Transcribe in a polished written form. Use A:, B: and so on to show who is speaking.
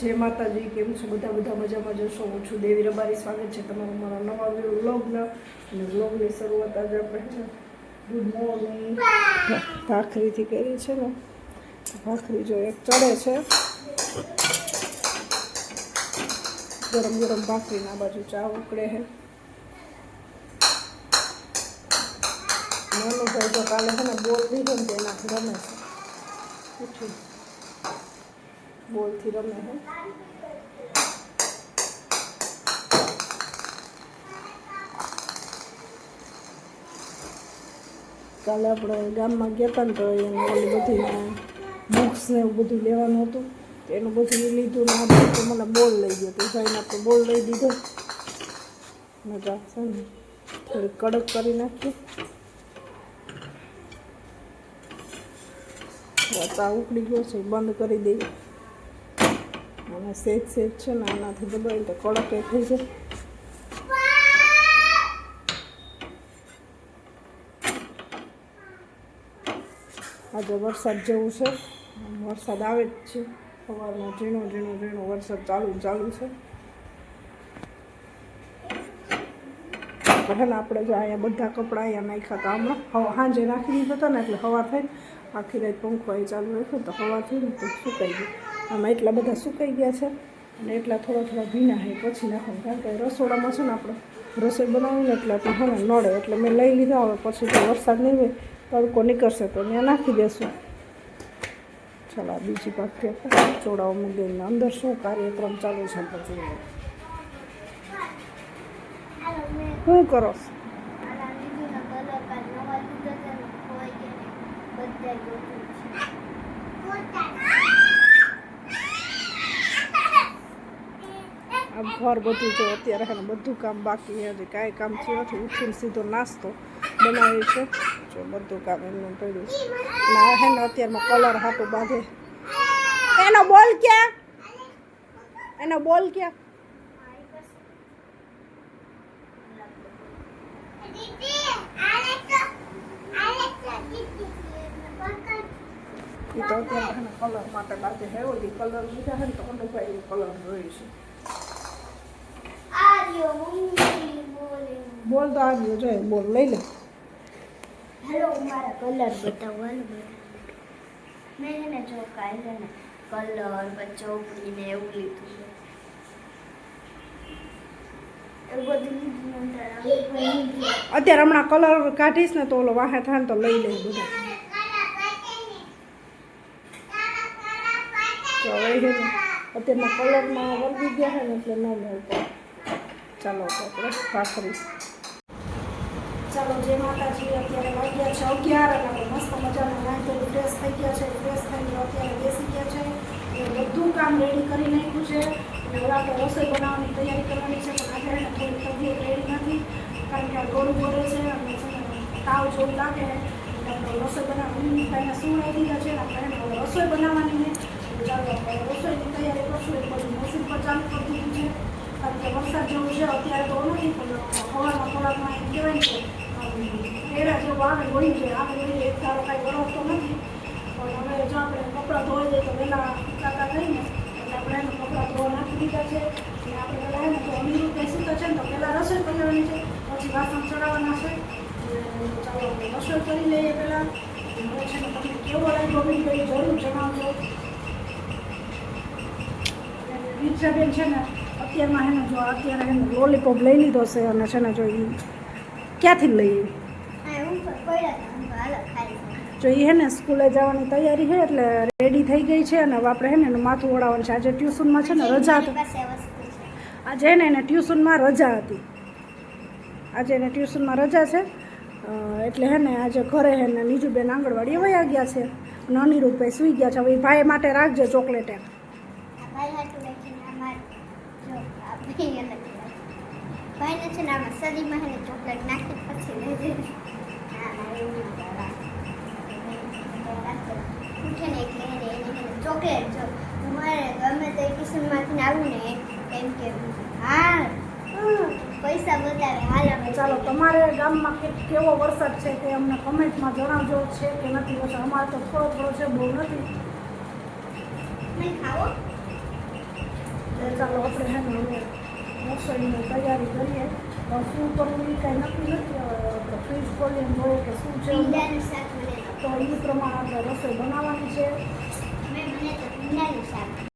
A: જય માતાજી, કેમ છો બધા? બધા મજામાં જશો. હું છું દેવી રબારી. સ્વાગત છે તમારું મારા નવા વ્લોગના. અને વ્લોગની શરૂઆત આજે આપણે ગુડ મોર્નિંગ ભાખરીથી કરી છે ને. ભાખરી જો એક ચડે છે, ગરમ ગરમ ભાખરીના બાજુ ચા ઉકળે છે. નાનું ભાઈ જો કાલે છે ને બોલ લીધો ને તેનાથી રમે છે, પૂછ્યું બોલથી રમે છે. કાલે આપણે ગામમાં ગયા હતા ને તો એને ઓલી બધી બુક્સ ને એવું બધું લેવાનું હતું, તો એનું બધું લીધું ને આપણે તો મને બોલ લઈ ગયો તો ભાઈને આપણે બોલ લઈ દીધો. મજા છે ને, થોડી કડક કરી નાખીએ. ચા ઉકળી ગયો છે, બંધ કરી દઈએ. અને સેજ છે ને આનાથી દબાવી તો કડક એ થઈ જાય. આજે વરસાદ જેવું છે, વરસાદ આવે જ છે. સવારમાં ઝીણો વરસાદ ચાલુ છે. છે ને આપણે જો અહીંયા બધા કપડાં અહીંયા નાખ્યા હતા, હમણાં સાંજે નાખી દીધા હતા ને એટલે સવાર થઈને આખી રાત પંખો અહીં ચાલુ રાખ્યો તો સવાર થઈને તો સુકાઈ ગયું. આમાં એટલા બધા સુકાઈ ગયા છે અને એટલા થોડા ભીના છે પછી નાખવાનું, કારણ કે રસોડામાં છે ને આપણે રસોઈ બનાવીને એટલે આપણે હવે નડે એટલે મેં લઈ લીધા. હવે પછી તો વરસાદ નહીં હોય, તડકો નીકળશે તો ત્યાં નાખી દેશું. ચાલો બીજી ભાખરી ચોડાઓ મૂકીને અંદર શું કાર્યક્રમ ચાલુ છે આપણે જોઈએ. શું કરો છો? આમ ઘર બધું જો અત્યારે છે ને બધું કામ બાકી છે, હજી કાંઈ કામ થયું નથી. ઉઠીને સીધો નાસ્તો બનાવી છે, જો બધું કામ એમનું પડ્યું છે. ના હે ને અત્યારમાં કલર હાટું બાંધે. એનો બોલ ક્યાં? એ તો અત્યારે કલર માટે બાંધે છે. ઓલી કલર લીધા છે ને તો અનુભાઈ કલર જોઈ છે. બોલ તો આવ્યો જોઈએ, બોલ લઈ લે.
B: હેલો, મારા કલર બતાવવાનું મેં એને જો કાલે ને કલર ચોપડી ને એવું લીધું છે.
A: અત્યારે હમણાં કલર કાઢીશ ને તો ઓલો વાહે થાય ને તો લઈ લે બધા. અત્યારના કલરમાં વળગી ગયા છે ને એટલે ન મળતો. ચાલો તો આપણે ભાખરી. ચાલો જય માતાજી. અત્યારે વાગ્યા છે 11 અને આપણે મસ્ત મજાના નાઈ ફ્રેશ થઈ ગયા છે. ફ્રેશ થઈને અત્યારે બેસી ગયા છે. બધું કામ રેડી કરી નાખ્યું છે. અને હવે આપણે રસોઈ બનાવવાની તૈયારી કરવાની છે, પણ આજે થોડી તબિયત રેડી નથી, કારણ કે આ ગળું બોલે છે અને તાવ જેવું લાગે છે. એટલે આપણે રસોઈ બનાવવાની ભાઈને સુવડાવી દીધા છે. આપણે હવે રસોઈ બનાવવાની ને ચાલો આપણે રસોઈની તૈયારી કરશું. એક બધું મશીન પર ચાલુ કરી દીધું છે, કારણ કે વરસાદ જેવું છે. અત્યારે તો નથી, પણ હવાના ખોરાકમાં એમ કહેવાય છે એરા જેવું આગળ વળી જાય. આગળ વળી જાય એક સારો કાંઈ વરસતો નથી. પણ હવે જો આપણે કપડાં ધોઈ દઈએ તો વહેલા સુકાતા થઈને એટલે આપણે એનું કપડાં ધોવા નાખી દીધા છે. અને આપણે પહેલાં એને તો અમીરું કંઈ સૂતા છે ને તો પહેલાં રસોઈ કરવાની છે, પછી વાસણ ચડાવવાના છે. ચાલો આપણે રસોઈ કરી લઈએ પહેલાં. હવે છે ને તમને કેવો લાગ્યો વિડીયો જરૂર જણાવજો. રીક્ષાબેન છે ને અત્યારમાં એને જો અત્યારે એને લોલીપોપ લઈ લીધો છે અને છે ને જો એ ક્યાંથી લઈ જો એ હે ને સ્કૂલે જવાની તૈયારી છે એટલે રેડી થઈ ગઈ છે. અને હવે આપણે હે ને એનું માથું ઓળાવવાનું છે. આજે ટ્યુશનમાં છે ને રજા હતી. આજે ને એને ટ્યુશનમાં રજા હતી. આજે એને ટ્યુશનમાં રજા છે એટલે હે ને આજે ઘરે હે ને નીજુબેન આંગણવાડીએ વયા ગયા છે અને અનિરુદ્ધભાઈ સૂઈ ગયા છે. હવે ભાઈ માટે રાખજે ચોકલેટ એમ.
B: ભાઈને છે ને આમાં શરીરમાં હે ચોકલેટ નાખી પછી ઉઠે ને એટલે એને ચોકલેટ જો તમારે ગમે તે કિશનમાંથી આવું ને એમ કે હા પૈસા બતાવે હાલ.
A: ચાલો તમારે ગામમાં કેવો વરસાદ છે તે અમને કમેન્ટમાં જણાવજો છે કે નથી વરસાદ. અમારે તો થોડો છે, બહુ નથી.
B: નહીં ખાવો
A: ચાલો આપણે હે ને હવે રસોઈની તૈયારી કરીએ. શું કરવું એ કાંઈ નક્કી નથી. હવે આપણે ફ્રીજ ખોલીને જોઈએ કે શું છે.
B: ભીંડાનું શાક બને
A: તો એ પ્રમાણે આપણે રસોઈ બનાવવાની છે.
B: મેં બને તો ભીંડાનું શાક